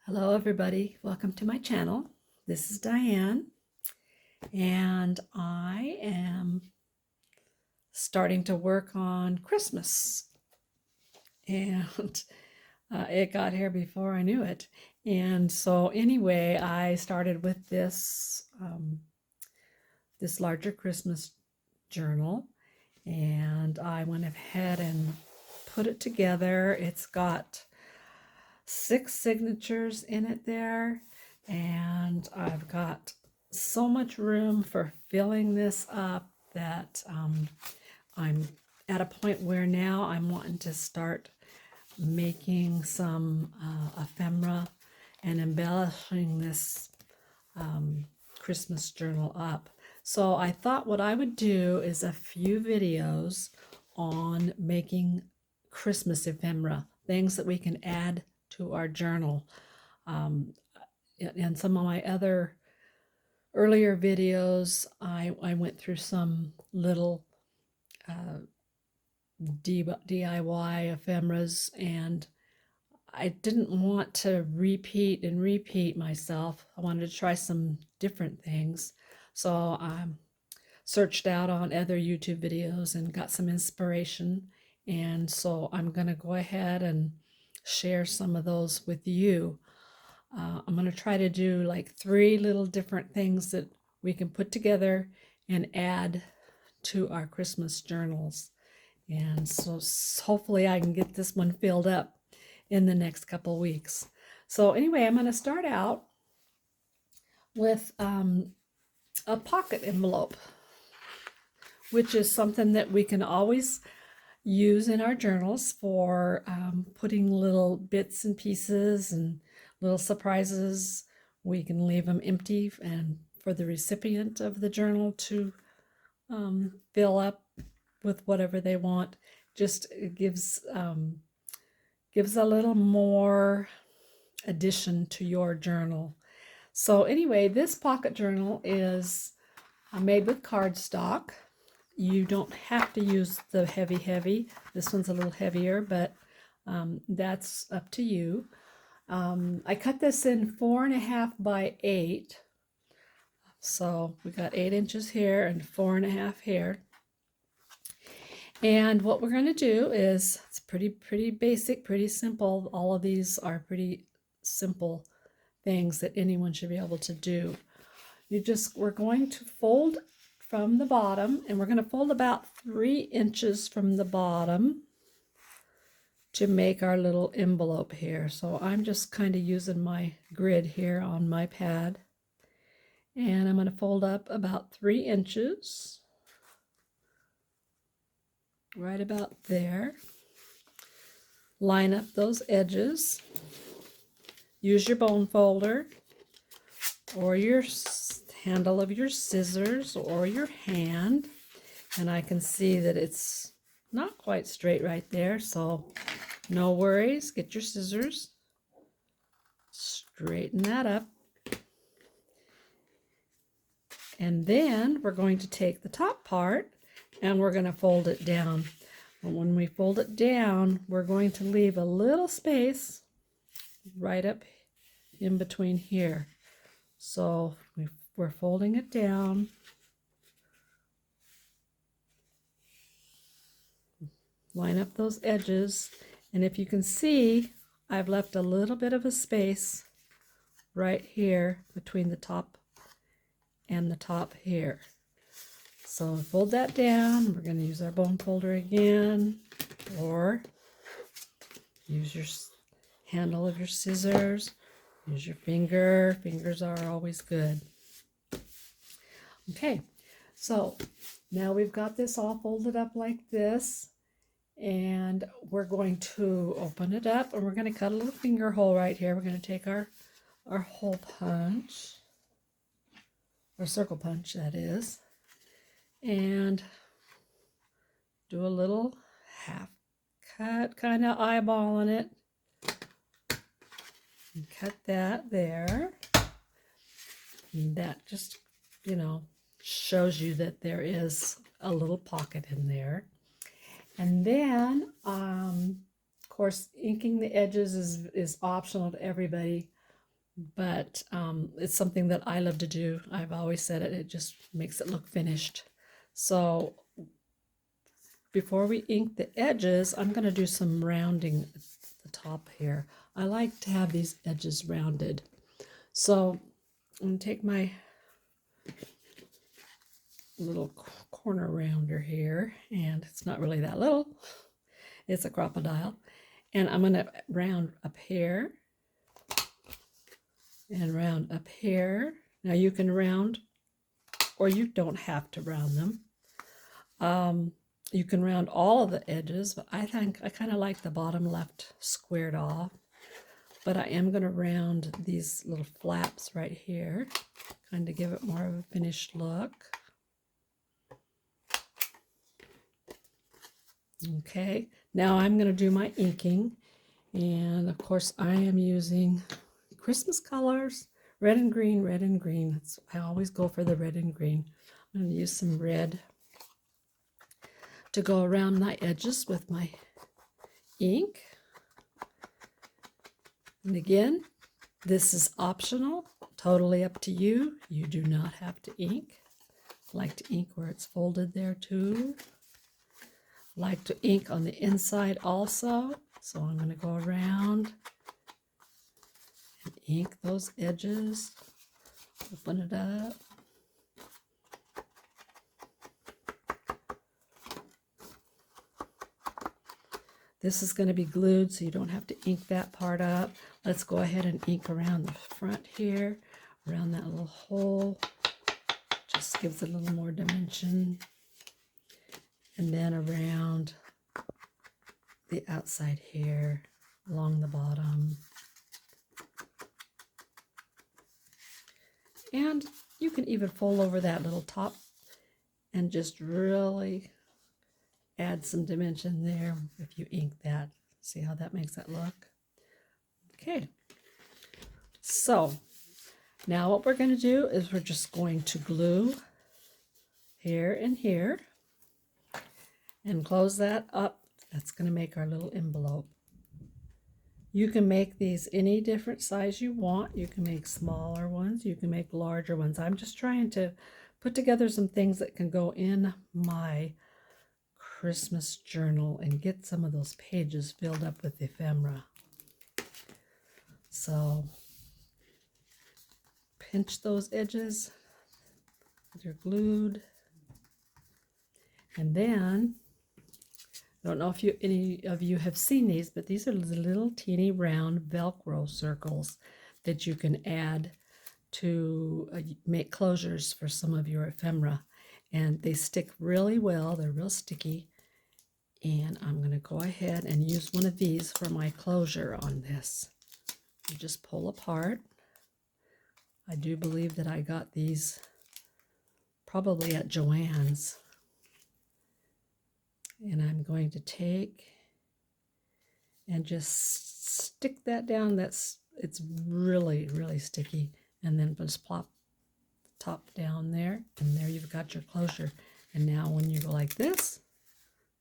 Hello everybody, welcome to my channel. This is Diane and I am starting to work on Christmas and it got here before I knew it. And so anyway, I started with this larger Christmas journal and I went ahead and put it together. It's got 6 signatures in it there, and I've got so much room for filling this up that I'm at a point where now I'm wanting to start making some ephemera and embellishing this Christmas journal up. So I thought what I would do is a few videos on making Christmas ephemera, things that we can add to our journal. In some of my other earlier videos, I went through some little DIY ephemeras, and I didn't want to repeat myself. I wanted to try some different things. So I searched out on other YouTube videos and got some inspiration. And so I'm going to go ahead and share some of those with you. I'm going to try to do like 3 little different things that we can put together and add to our Christmas journals. And so hopefully I can get this one filled up in the next couple weeks. So anyway, I'm going to start out with a pocket envelope, which is something that we can always use in our journals for putting little bits and pieces and little surprises. We can leave them empty and for the recipient of the journal to fill up with whatever they want. Just gives a little more addition to your journal. So anyway, this pocket journal is made with cardstock. You don't have to use the heavy. This one's a little heavier, but that's up to you. I cut this in 4.5 by 8. So we got 8 inches here and 4.5 here. And what we're going to do is, it's pretty basic, pretty simple. All of these are pretty simple things that anyone should be able to do. We're going to fold from the bottom, and we're going to fold about 3 inches from the bottom to make our little envelope here. So I'm just kind of using my grid here on my pad, and I'm going to fold up about 3 inches, right about there. Line up those edges. Use your bone folder or your handle of your scissors or your hand, and I can see that it's not quite straight right there, so no worries. Get your scissors, straighten that up, and then we're going to take the top part and we're going to fold it down. And when we fold it down, we're going to leave a little space right up in between here. So we're folding it down. Line up those edges, and if you can see, I've left a little bit of a space right here between the top and the top here. So fold that down. We're going to use our bone folder again, or use your handle of your scissors. Use your finger. Fingers are always good. Okay, so now we've got this all folded up like this, and we're going to open it up, and we're going to cut a little finger hole right here. We're going to take our hole punch, or circle punch that is, and do a little half cut, kind of eyeballing it, and cut that there. And that just, shows you that there is a little pocket in there. And then, of course, inking the edges is optional to everybody. but it's something that I love to do. I've always said it, it just makes it look finished. So before we ink the edges, I'm going to do some rounding at the top here. I like to have these edges rounded. So I'm going to take my little corner rounder here, and it's not really that little, it's a crocodile, and I'm going to round up here and round up here. Now you can round, or you don't have to round them. You can round all of the edges, but I think I kind of like the bottom left squared off. But I am going to round these little flaps right here, kind of give it more of a finished look. Okay, now I'm going to do my inking. And of course I am using Christmas colors, red and green, red and green. I always go for the red and green. I'm going to use some red to go around my edges with my ink. And again, this is optional, totally up to you. You do not have to ink. I like to ink where it's folded there too. I like to ink on the inside also. So I'm going to go around and ink those edges. Open it up. This is going to be glued, so you don't have to ink that part up. Let's go ahead and ink around the front here, around that little hole. Just gives it a little more dimension. And then around the outside here, along the bottom. And you can even fold over that little top and just really add some dimension there if you ink that. See how that makes that look? Okay. So now what we're going to do is we're just going to glue here and here and close that up. That's going to make our little envelope. You can make these any different size you want. You can make smaller ones. You can make larger ones. I'm just trying to put together some things that can go in my Christmas journal and get some of those pages filled up with ephemera. So pinch those edges. They're glued. And then, I don't know if any of you have seen these, but these are the little teeny round Velcro circles that you can add to make closures for some of your ephemera. And they stick really well. They're real sticky. And I'm going to go ahead and use one of these for my closure on this. You just pull apart. I do believe that I got these probably at Joann's. And I'm going to take and just stick that down. It's really, really sticky. And then just plop the top down there. And there you've got your closure. And now when you go like this,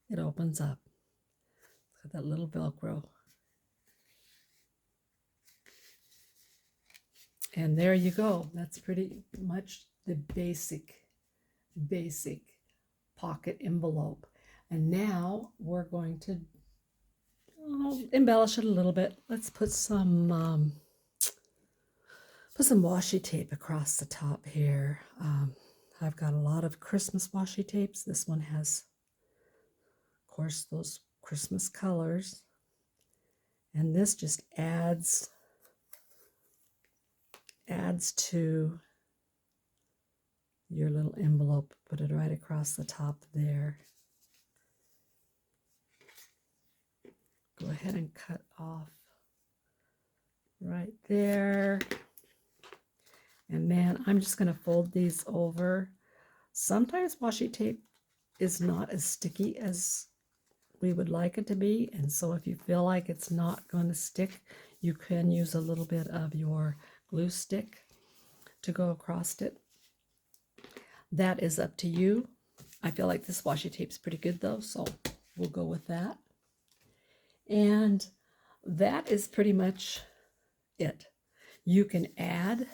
it opens up. Look at that little Velcro. And there you go. That's pretty much the basic pocket envelope. And now we're going to embellish it a little bit. Let's put some washi tape across the top here. I've got a lot of Christmas washi tapes. This one has, of course, those Christmas colors. And this just adds to your little envelope. Put it right across the top there. Go ahead and cut off right there. And then I'm just going to fold these over. Sometimes washi tape is not as sticky as we would like it to be. And so if you feel like it's not going to stick, you can use a little bit of your glue stick to go across it. That is up to you. I feel like this washi tape's pretty good though, so we'll go with that. And that is pretty much it. You can add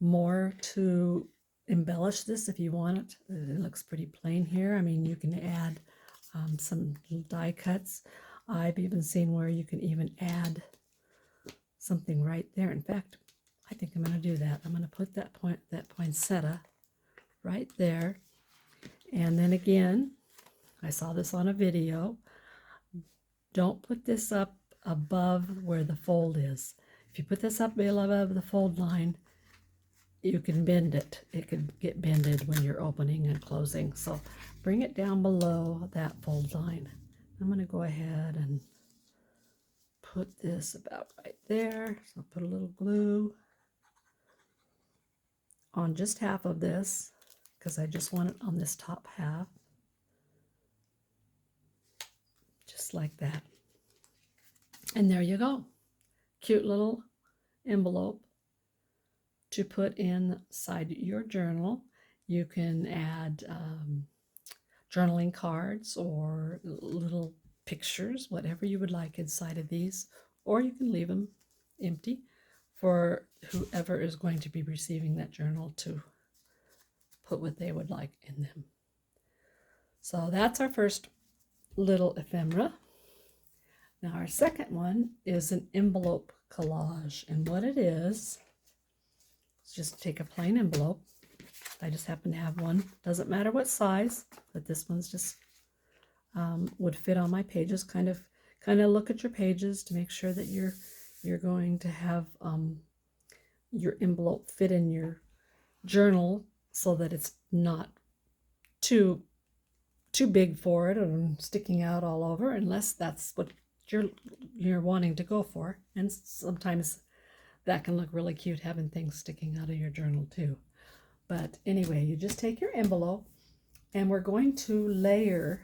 more to embellish this if you want it. It looks pretty plain here. I mean, you can add some little die cuts. I've even seen where you can even add something right there. In fact, I think I'm going to do that. I'm going to put that poinsettia right there. And then again, I saw this on a video. Don't put this up above where the fold is. If you put this up above the fold line, you can bend it. It could get bended when you're opening and closing. So bring it down below that fold line. I'm going to go ahead and put this about right there. So I'll put a little glue on just half of this because I just want it on this top half. Just like that. And there you go. Cute little envelope to put inside your journal. You can add journaling cards or little pictures, whatever you would like inside of these, or you can leave them empty for whoever is going to be receiving that journal to put what they would like in them. So that's our first little ephemera. Now our second one is an envelope collage, and what it is just take a plain envelope. I just happen to have one. Doesn't matter what size, but this one's just would fit on my pages. Kind of look at your pages to make sure that you're going to have your envelope fit in your journal so that it's not too big for it and sticking out all over, unless that's what you're wanting to go for. And sometimes that can look really cute, having things sticking out of your journal too. But anyway, you just take your envelope, and we're going to layer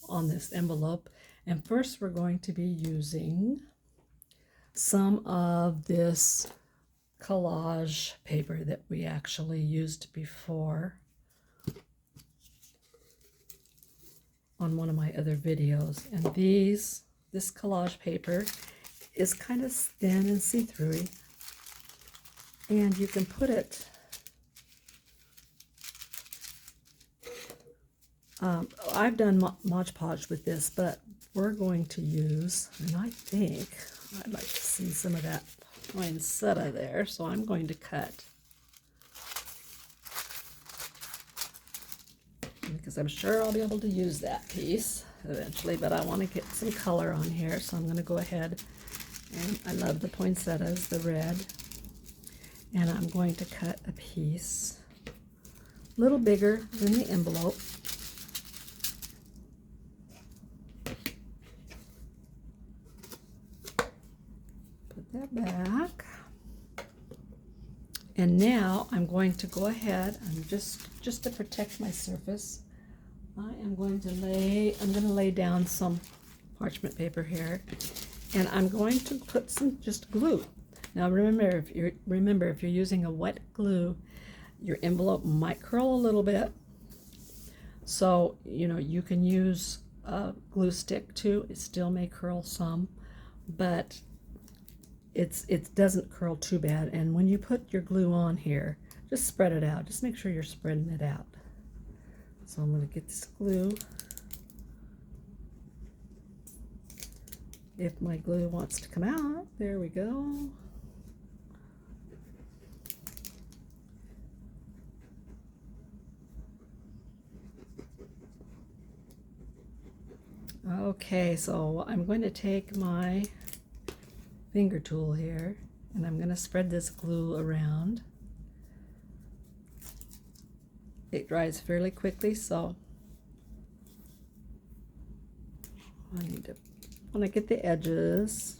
on this envelope. And first we're going to be using some of this collage paper that we actually used before on one of my other videos. And this collage paper is kind of thin and see-through, and you can put it I've done Mod Podge with this, but we're going to use, and I think I'd like to see some of that poinsettia there, so I'm going to cut, because I'm sure I'll be able to use that piece eventually, but I want to get some color on here, so I'm going to go ahead, and I love the poinsettias, the red, and I'm going to cut a piece a little bigger than the envelope. Put that back. And now I'm going to go ahead and just to protect my surface, I'm going to lay down some parchment paper here, and I'm going to put some just glue. Now remember, if you're using a wet glue, your envelope might curl a little bit. So, you can use a glue stick too. It still may curl some, but it doesn't curl too bad. And when you put your glue on here, just spread it out. Just make sure you're spreading it out. So I'm going to get this glue. If my glue wants to come out, there we go. Okay, so I'm going to take my finger tool here, and I'm going to spread this glue around. It dries fairly quickly, so I want to get the edges.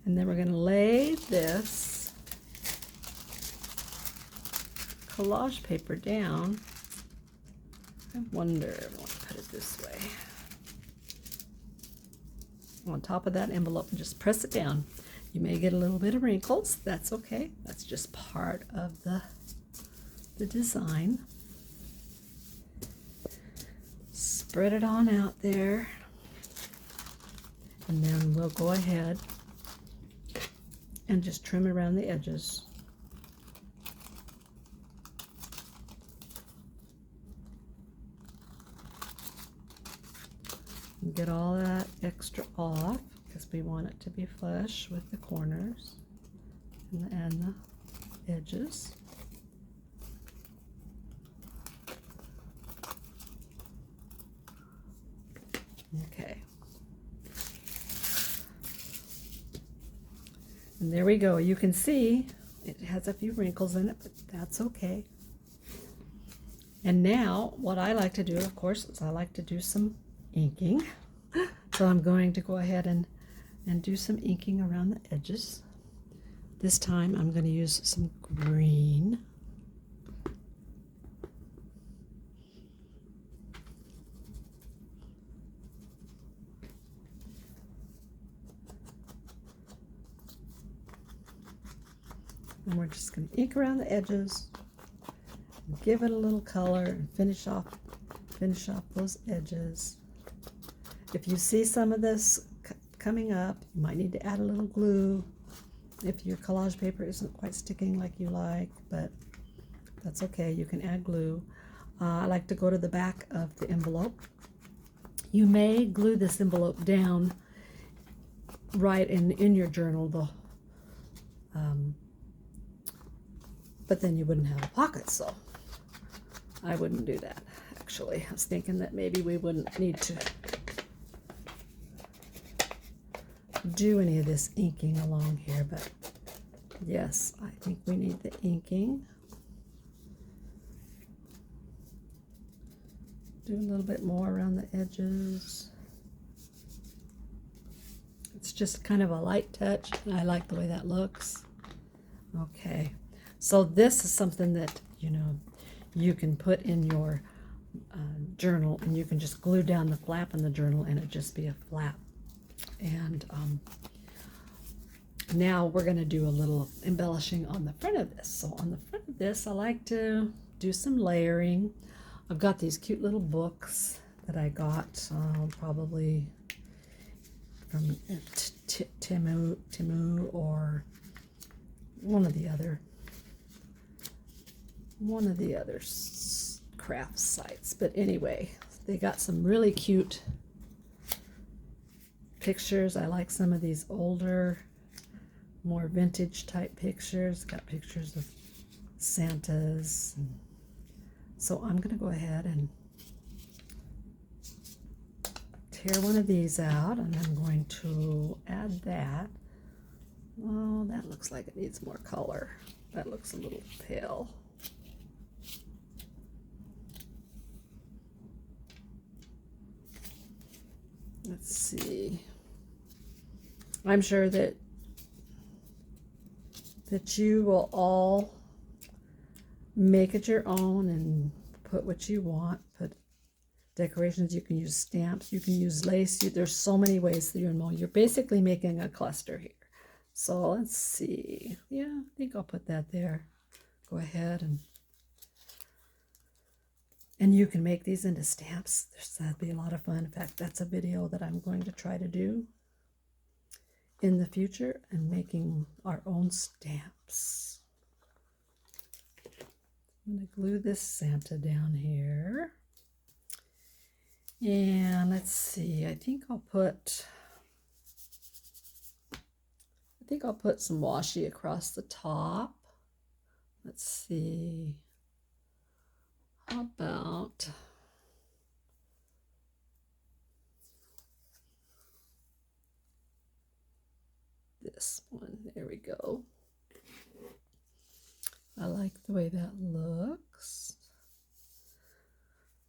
And then we're going to lay this collage paper down. I wonder if I want to put it this way. On top of that envelope, and just press it down. You may get a little bit of wrinkles. That's okay. That's just part of the design. Spread it on out there. And then we'll go ahead and just trim around the edges. And get all that extra off because we want it to be flush with the corners and the edges. Okay. And there we go. You can see it has a few wrinkles in it, but that's okay. And now what I like to do, of course, is I like to do some inking. So I'm going to go ahead and do some inking around the edges. This time I'm going to use some green. And we're just going to ink around the edges, give it a little color, and finish off those edges. If you see some of this coming up, you might need to add a little glue if your collage paper isn't quite sticking like you like, but that's okay. You can add glue. I like to go to the back of the envelope. You may glue this envelope down right in your journal, though. But then you wouldn't have a pocket, so I wouldn't do that, actually. I was thinking that maybe we wouldn't need to do any of this inking along here, but yes, I think we need the inking. Do a little bit more around the edges. It's just kind of a light touch, and I like the way that looks. Okay, so this is something that, you know, you can put in your journal, and you can just glue down the flap in the journal and it just be a flap. And now we're going to do a little embellishing on the front of this. So on the front of this, I like to do some layering. I've got these cute little books that I got probably from Timu or one of the other craft sites. But anyway, they got some really cute pictures. I like some of these older, more vintage type pictures. Got pictures of Santas. So I'm going to go ahead and tear one of these out, and I'm going to add that. Oh, that looks like it needs more color. That looks a little pale. Let's see. I'm sure that you will all make it your own and put what you want. Put decorations. You can use stamps. You can use lace. There's so many ways that you're basically making a cluster here. So let's see. Yeah, I think I'll put that there. Go ahead and you can make these into stamps. That'd be a lot of fun. In fact, that's a video that I'm going to try to do in the future, and making our own stamps. I'm going to glue this Santa down here. And let's see, I think I'll put some washi across the top. Let's see. How about this one? There we go. I like the way that looks.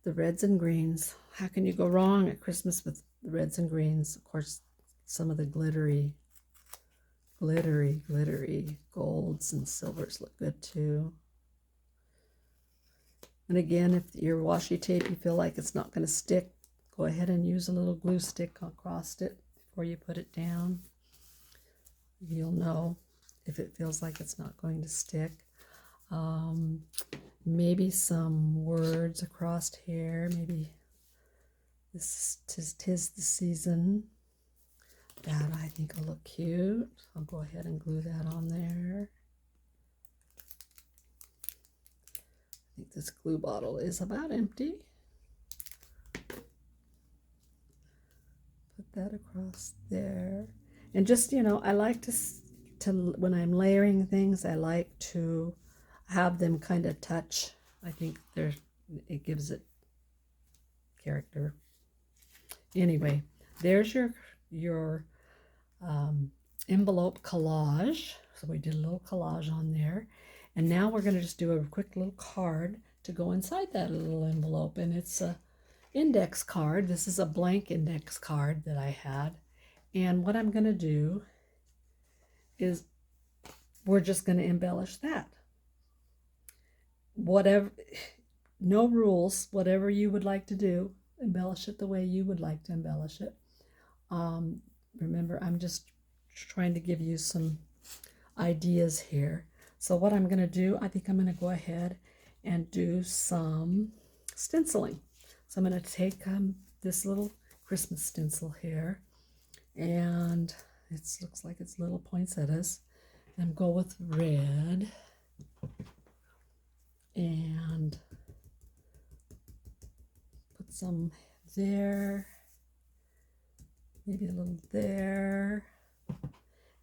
The reds and greens. How can you go wrong at Christmas with the reds and greens? Of course, some of the glittery golds and silvers look good too. And again, if your washi tape, you feel like it's not going to stick, go ahead and use a little glue stick across it before you put it down. You'll know if it feels like it's not going to stick. Maybe some words across here. Maybe this tis the season. That I think will look cute. I'll go ahead and glue that on there. I think this glue bottle is about empty. Put that across there. And just, you know, I like to when I'm layering things, I like to have them kind of touch. I think it gives it character. Anyway, there's your envelope collage. So we did a little collage on there. And now we're going to just do a quick little card to go inside that little envelope. And it's a index card. This is a blank index card that I had. And what I'm going to do is we're just going to embellish that. Whatever, no rules, whatever you would like to do, embellish it the way you would like to embellish it. Remember, I'm just trying to give you some ideas here. So what I'm going to do, I think I'm going to go ahead and do some stenciling. So I'm going to take this little Christmas stencil here, and it looks like it's little poinsettias, and go with red and put some there, maybe a little there,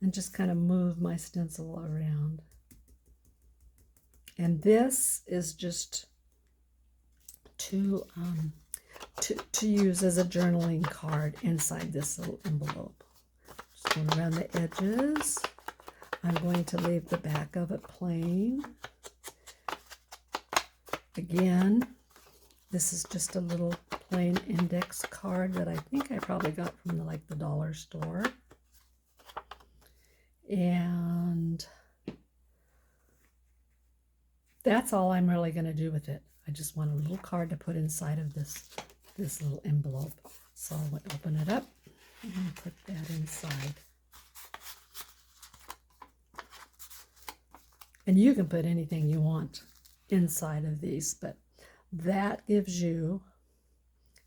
and just kind of move my stencil around. And this is just to use as a journaling card inside this little envelope. Just going around the edges. I'm going to leave the back of it plain. Again, this is just a little plain index card that I think I probably got from the dollar store. And that's all I'm really going to do with it. I just want a little card to put inside of this little envelope. So I'm going to open it up and put that inside. And you can put anything you want inside of these, but that gives you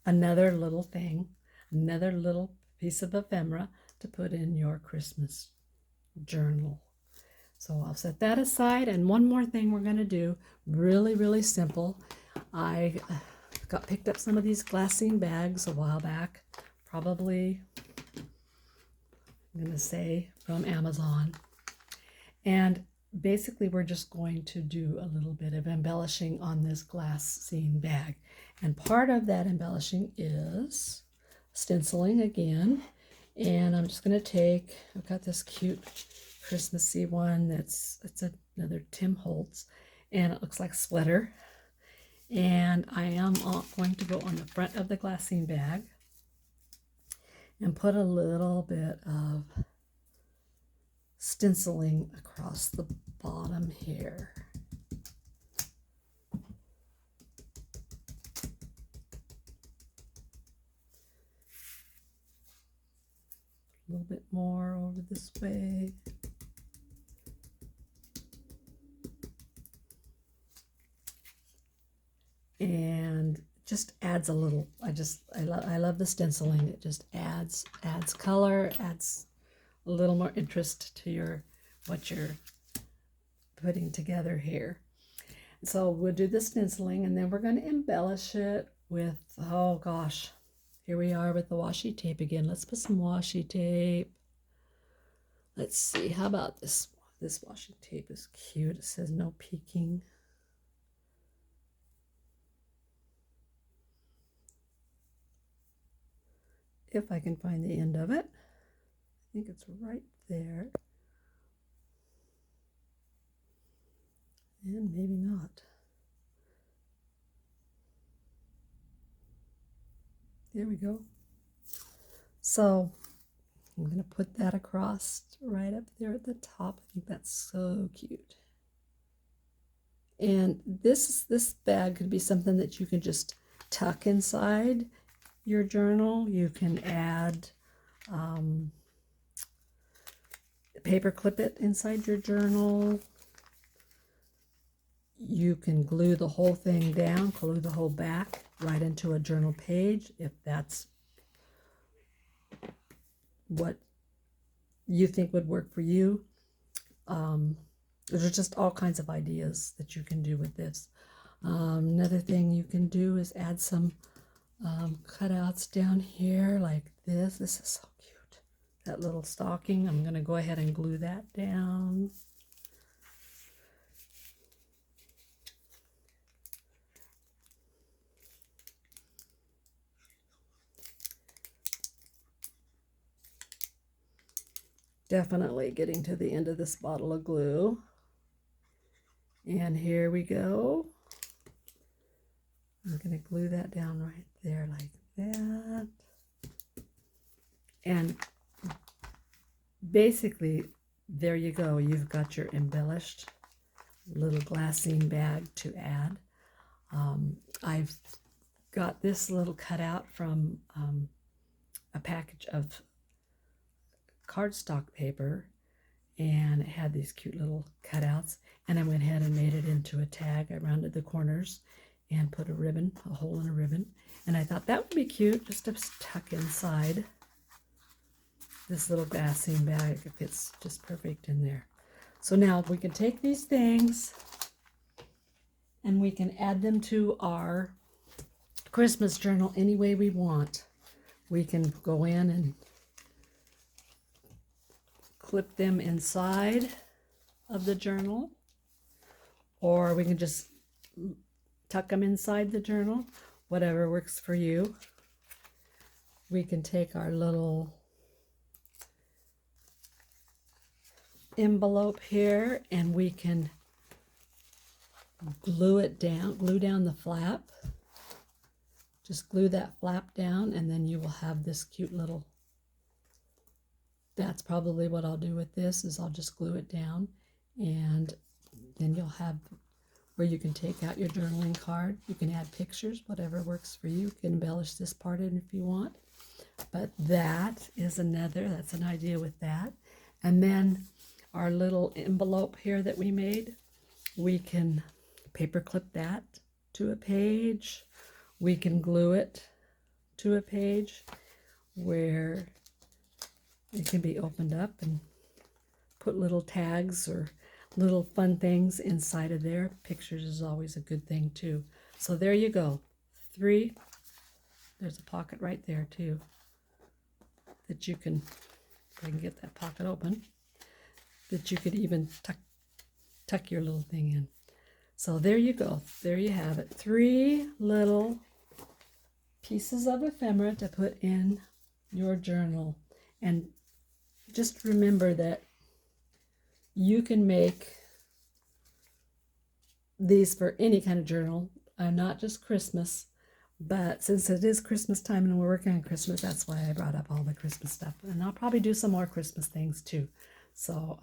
another little thing, another little piece of ephemera to put in your Christmas journal. So I'll set that aside. And one more thing we're going to do, really, really simple. I picked up some of these glassine bags a while back, probably, I'm going to say, from Amazon. And basically, we're just going to do a little bit of embellishing on this glassine bag. And part of that embellishing is stenciling again. And I'm just going to take, I've got this cute Christmassy one it's another Tim Holtz, and it looks like a sweater. And I am going to go on the front of the glassine bag and put a little bit of stenciling across the bottom here. A little bit more over this way. And just adds a little, I love the stenciling. It just adds color, adds a little more interest to what you're putting together here. So we'll do the stenciling, and then we're going to embellish it with, oh gosh, here we are with the washi tape again. Let's put some washi tape. Let's see, how about this? This washi tape is cute. It says no peeking. If I can find the end of it. I think it's right there. And maybe not. There we go. So I'm going to put that across right up there at the top. I think that's so cute. And this bag could be something that you can just tuck inside your journal. You can add paper clip it inside your journal. You can glue the whole thing down, glue the whole back right into a journal page if that's what you think would work for you. There's just all kinds of ideas that you can do with this. Another thing you can do is add some cutouts down here like this. This is so cute. That little stocking, I'm going to go ahead and glue that down. Definitely getting to the end of this bottle of glue. And here we go. I'm going to glue that down right there like that. And basically, there you go. You've got your embellished little glassine bag to add. I've got this little cutout from a package of cardstock paper, and it had these cute little cutouts, and I went ahead and made it into a tag. I rounded the corners and put a ribbon, a hole in a ribbon, and I thought that would be cute just to tuck inside this little glassine bag. It fits just perfect in there. So now we can take these things and we can add them to our Christmas journal any way we want. We can go in and clip them inside of the journal, or we can just tuck them inside the journal, whatever works for you. We can take our little envelope here and we can glue down the flap. Just glue that flap down, and then you will have this cute little, that's probably what I'll do with this, is I'll just glue it down, and then you'll have where you can take out your journaling card. You can add pictures, whatever works for you. You can embellish this part in if you want. But that's an idea with that. And then our little envelope here that we made, we can paper clip that to a page. We can glue it to a page where it can be opened up and put little tags or little fun things inside of there. Pictures is always a good thing too. So there you go. 3. There's a pocket right there too that you can, if I can get that pocket open, that you could even tuck your little thing in. So there you go. There you have it. 3 little pieces of ephemera to put in your journal. And just remember that you can make these for any kind of journal, not just Christmas. But since it is Christmas time and we're working on Christmas, that's why I brought up all the Christmas stuff. And I'll probably do some more Christmas things too. So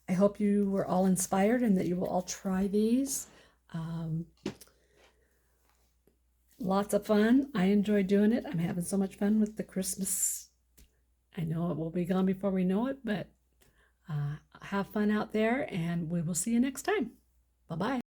I hope you were all inspired and that you will all try these. Lots of fun. I enjoy doing it. I'm having so much fun with the Christmas. I know it will be gone before we know it, but have fun out there, and we will see you next time. Bye-bye.